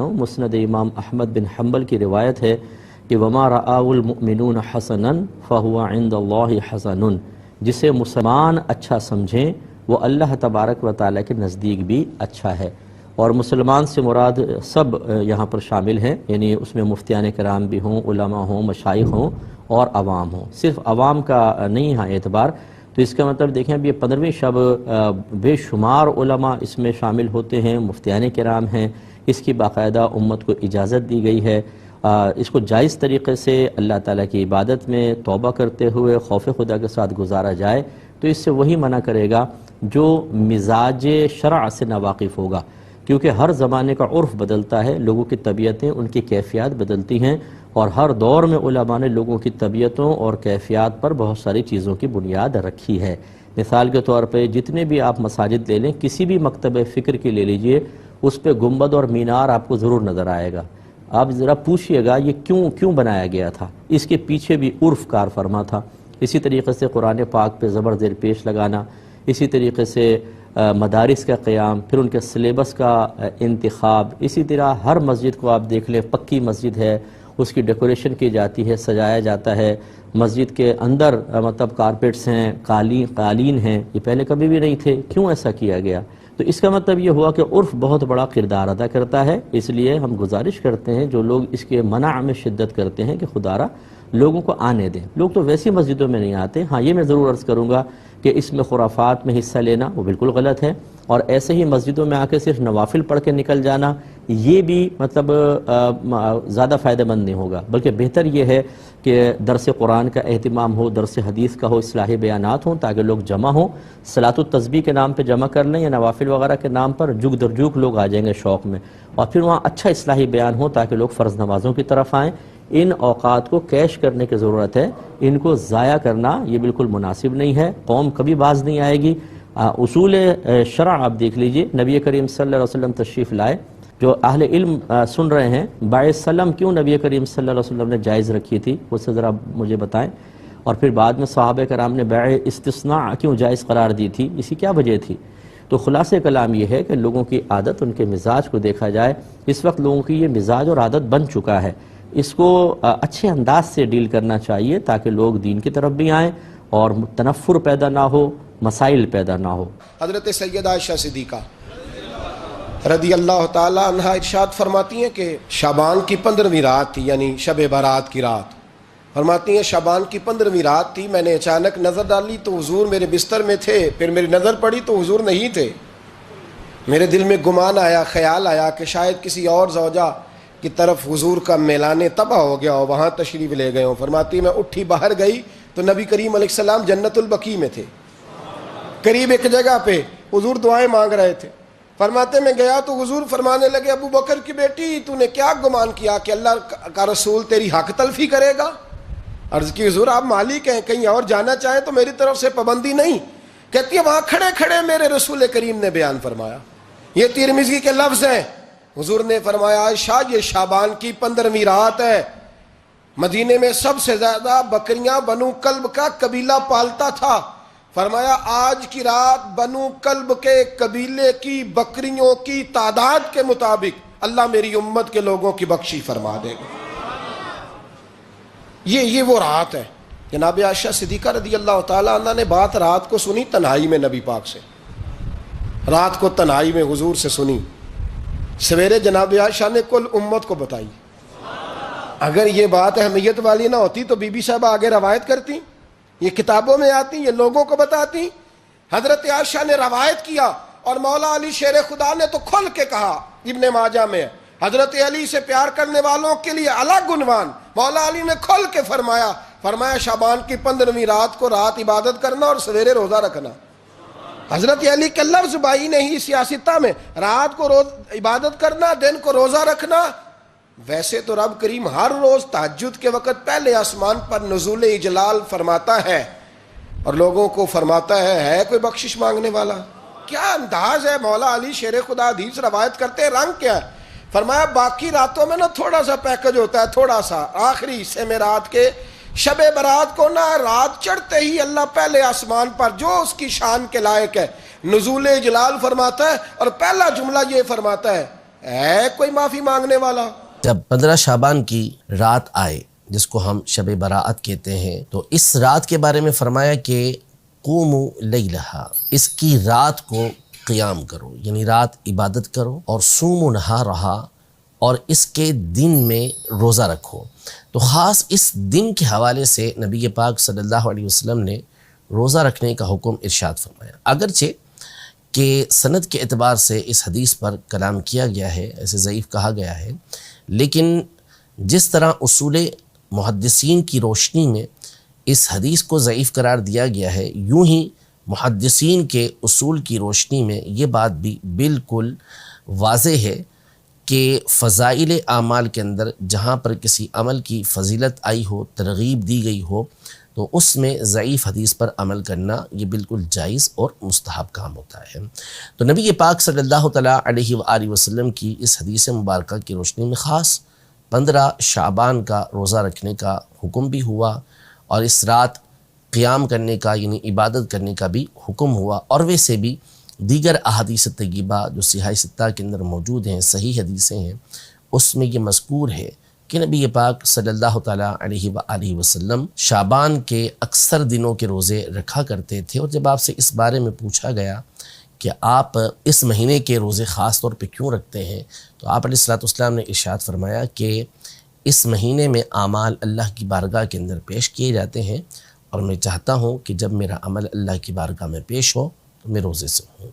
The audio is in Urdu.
ہوں، مسند امام احمد بن حنبل کی روایت ہے کہ وما رآہ المؤمنون حسنا فہو عند اللہ حسن، جسے مسلمان اچھا سمجھیں وہ اللہ تبارک و تعالیٰ کے نزدیک بھی اچھا ہے۔ اور مسلمان سے مراد سب یہاں پر شامل ہیں، یعنی اس میں مفتیان کرام بھی ہوں، علماء ہوں، مشائخ ہوں اور عوام ہوں، صرف عوام کا نہیں ہے اعتبار۔ تو اس کا مطلب دیکھیں اب یہ 15ویں شب بے شمار علماء اس میں شامل ہوتے ہیں، مفتیان کرام ہیں، اس کی باقاعدہ امت کو اجازت دی گئی ہے۔ اس کو جائز طریقے سے اللہ تعالیٰ کی عبادت میں توبہ کرتے ہوئے خوف خدا کے ساتھ گزارا جائے تو اس سے وہی منع کرے گا جو مزاج شرع سے ناواقف ہوگا، کیونکہ ہر زمانے کا عرف بدلتا ہے، لوگوں کی طبیعتیں، ان کی کیفیات بدلتی ہیں، اور ہر دور میں علماء نے لوگوں کی طبیعتوں اور کیفیات پر بہت ساری چیزوں کی بنیاد رکھی ہے۔ مثال کے طور پہ جتنے بھی آپ مساجد لے لیں، کسی بھی مکتب فکر کی لے لیجئے، اس پہ گنبد اور مینار آپ کو ضرور نظر آئے گا۔ آپ ذرا پوچھئے گا یہ کیوں بنایا گیا تھا، اس کے پیچھے بھی عرف کار فرما تھا۔ اسی طریقے سے قرآن پاک پہ زبر زیر پیش لگانا، اسی طریقے سے مدارس کا قیام، پھر ان کے سلیبس کا انتخاب، اسی طرح ہر مسجد کو آپ دیکھ لیں، پکی مسجد ہے اس کی ڈیکوریشن کی جاتی ہے، سجایا جاتا ہے، مسجد کے اندر مطلب کارپیٹس ہیں، قالین ہیں، یہ پہلے کبھی بھی نہیں تھے، کیوں ایسا کیا گیا؟ تو اس کا مطلب یہ ہوا کہ عرف بہت بڑا کردار ادا کرتا ہے، اس لیے ہم گزارش کرتے ہیں جو لوگ اس کے منع میں شدت کرتے ہیں کہ خدا را لوگوں کو آنے دیں۔ لوگ تو ویسی مسجدوں میں نہیں آتے۔ ہاں یہ میں ضرور عرض کروں گا کہ اس میں خرافات میں حصہ لینا وہ بالکل غلط ہے، اور ایسے ہی مسجدوں میں آ کے صرف نوافل پڑھ کے نکل جانا یہ بھی مطلب زیادہ فائدہ مند نہیں ہوگا، بلکہ بہتر یہ ہے کہ درس قرآن کا اہتمام ہو، درس حدیث کا ہو، اصلاحی بیانات ہوں تاکہ لوگ جمع ہوں، صلاۃ التسبیح کے نام پہ جمع کر لیں یا نوافل وغیرہ کے نام پر جگ در جگ لوگ آ جائیں گے شوق میں، اور پھر وہاں اچھا اصلاحی بیان ہو تاکہ لوگ فرض نمازوں کی طرف آئیں۔ ان اوقات کو کیش کرنے کی ضرورت ہے، ان کو ضائع کرنا یہ بالکل مناسب نہیں ہے، قوم کبھی باز نہیں آئے گی۔ اصول شرع آپ دیکھ لیجئے، نبی کریم صلی اللہ علیہ وسلم تشریف لائے، جو اہل علم سن رہے ہیں باعث سلم کیوں نبی کریم صلی اللہ علیہ وسلم نے جائز رکھی تھی وہ سے ذرا مجھے بتائیں، اور پھر بعد میں صحابہ کرام نے بیع استثناء کیوں جائز قرار دی تھی، اسی کیا وجہ تھی؟ تو خلاصہ کلام یہ ہے کہ لوگوں کی عادت، ان کے مزاج کو دیکھا جائے، اس وقت لوگوں کی یہ مزاج اور عادت بن چکا ہے، اس کو اچھے انداز سے ڈیل کرنا چاہیے تاکہ لوگ دین کی طرف بھی آئیں اور تنفر پیدا نہ ہو، مسائل پیدا نہ ہو۔ حضرت سیدہ عائشہ صدیقہ رضی اللہ تعالی عنہ ارشاد فرماتی ہیں کہ شعبان کی 15ویں رات تھی، یعنی شب برات کی رات، فرماتی ہیں شعبان کی 15ویں رات تھی، میں نے اچانک نظر ڈالی تو حضور میرے بستر میں تھے، پھر میری نظر پڑی تو حضور نہیں تھے، میرے دل میں گمان آیا، خیال آیا کہ شاید کسی اور زوجہ کی طرف حضور کا میلان تباہ ہو گیا ہو، وہاں تشریف لے گئے ہوں۔ فرماتی میں اٹھی باہر گئی تو نبی کریم علیہ السلام جنت البقیع میں تھے، قریب ایک جگہ پہ حضور دعائیں مانگ رہے تھے۔ فرماتے میں گیا تو حضور فرمانے لگے ابو بکر کی بیٹی تو نے کیا گمان کیا کہ اللہ کا رسول تیری حق تلفی کرے گا؟ عرض کی حضور آپ مالک ہیں، کہیں اور جانا چاہیں تو میری طرف سے پابندی نہیں۔ کہتی ہے وہاں کھڑے کھڑے میرے رسول کریم نے بیان فرمایا، یہ ترمذی کے لفظ ہیں، حضور نے فرمایا عائشہ یہ شعبان کی 15ویں رات ہے، مدینے میں سب سے زیادہ بکریاں بنو کلب کا قبیلہ پالتا تھا، فرمایا آج کی رات بنو کلب کے قبیلے کی بکریوں کی تعداد کے مطابق اللہ میری امت کے لوگوں کی بخشی فرما دے گا۔ یہ وہ رات ہے۔ جناب عائشہ صدیقہ رضی اللہ تعالی عنہ نے بات رات کو سنی تنہائی میں نبی پاک سے، رات کو تنہائی میں حضور سے سنی، سویرے جناب عائشہ نے کل امت کو بتائی۔ اگر یہ بات اہمیت والی نہ ہوتی تو بی بی صاحبہ آگے روایت کرتی، یہ کتابوں میں آتی، یہ لوگوں کو بتاتی۔ حضرت عائشہ نے روایت کیا اور مولا علی شیر خدا نے تو کھل کے کہا، ابن ماجہ میں حضرت علی سے پیار کرنے والوں کے لیے الگ عنوان، مولا علی نے کھل کے فرمایا شعبان کی 15ویں رات کو رات عبادت کرنا اور سویرے روزہ رکھنا۔ حضرت علی کے لفظ بائی نہیں سیاستہ میں، رات کو روز عبادت کرنا، دن کو روزہ رکھنا۔ ویسے تو رب کریم ہر روز تہجد کے وقت پہلے آسمان پر نزول اجلال فرماتا ہے اور لوگوں کو فرماتا ہے کوئی بخشش مانگنے والا؟ کیا انداز ہے مولا علی شیر خدا حدیث روایت کرتے ہیں، رنگ کیا ہے؟ فرمایا باقی راتوں میں نا تھوڑا سا پیکج ہوتا ہے، تھوڑا سا آخری حصے میں رات کے شب برات کو نا رات چڑھتے ہی اللہ پہلے آسمان پر جو اس کی شان کے لائق ہے نزول اجلال فرماتا ہے، اور پہلا جملہ یہ فرماتا ہے ہے کوئی معافی مانگنے والا؟ جب 15 شعبان کی رات آئے جس کو ہم شب براءت کہتے ہیں، تو اس رات کے بارے میں فرمایا کہ قوموا لیلہا، اس کی رات کو قیام کرو، یعنی رات عبادت کرو، اور صوموا نہارہا، اور اس کے دن میں روزہ رکھو۔ تو خاص اس دن کے حوالے سے نبی پاک صلی اللہ علیہ وسلم نے روزہ رکھنے کا حکم ارشاد فرمایا۔ اگرچہ کہ سند کے اعتبار سے اس حدیث پر کلام کیا گیا ہے، ایسے ضعیف کہا گیا ہے، لیکن جس طرح اصول محدثین کی روشنی میں اس حدیث کو ضعیف قرار دیا گیا ہے، یوں ہی محدثین کے اصول کی روشنی میں یہ بات بھی بالکل واضح ہے کہ فضائل اعمال کے اندر جہاں پر کسی عمل کی فضیلت آئی ہو، ترغیب دی گئی ہو، تو اس میں ضعیف حدیث پر عمل کرنا یہ بالکل جائز اور مستحب کام ہوتا ہے۔ تو نبی پاک صلی اللہ تعالیٰ علیہ وآلہ وسلم کی اس حدیث مبارکہ کی روشنی میں خاص 15 شعبان کا روزہ رکھنے کا حکم بھی ہوا، اور اس رات قیام کرنے کا یعنی عبادت کرنے کا بھی حکم ہوا۔ اور ویسے بھی دیگر احادیث طیبہ جو صحیح ستہ کے اندر موجود ہیں، صحیح حدیثیں ہیں، اس میں یہ مذکور ہے کہ نبی پاک صلی اللہ تعالیٰ علیہ وآلہ وسلم شعبان کے اکثر دنوں کے روزے رکھا کرتے تھے۔ اور جب آپ سے اس بارے میں پوچھا گیا کہ آپ اس مہینے کے روزے خاص طور پہ کیوں رکھتے ہیں، تو آپ علیہ الصلوۃ والسلام نے ارشاد فرمایا کہ اس مہینے میں اعمال اللہ کی بارگاہ کے اندر پیش کیے جاتے ہیں، اور میں چاہتا ہوں کہ جب میرا عمل اللہ کی بارگاہ میں پیش ہو تو میں روزے سے ہوں۔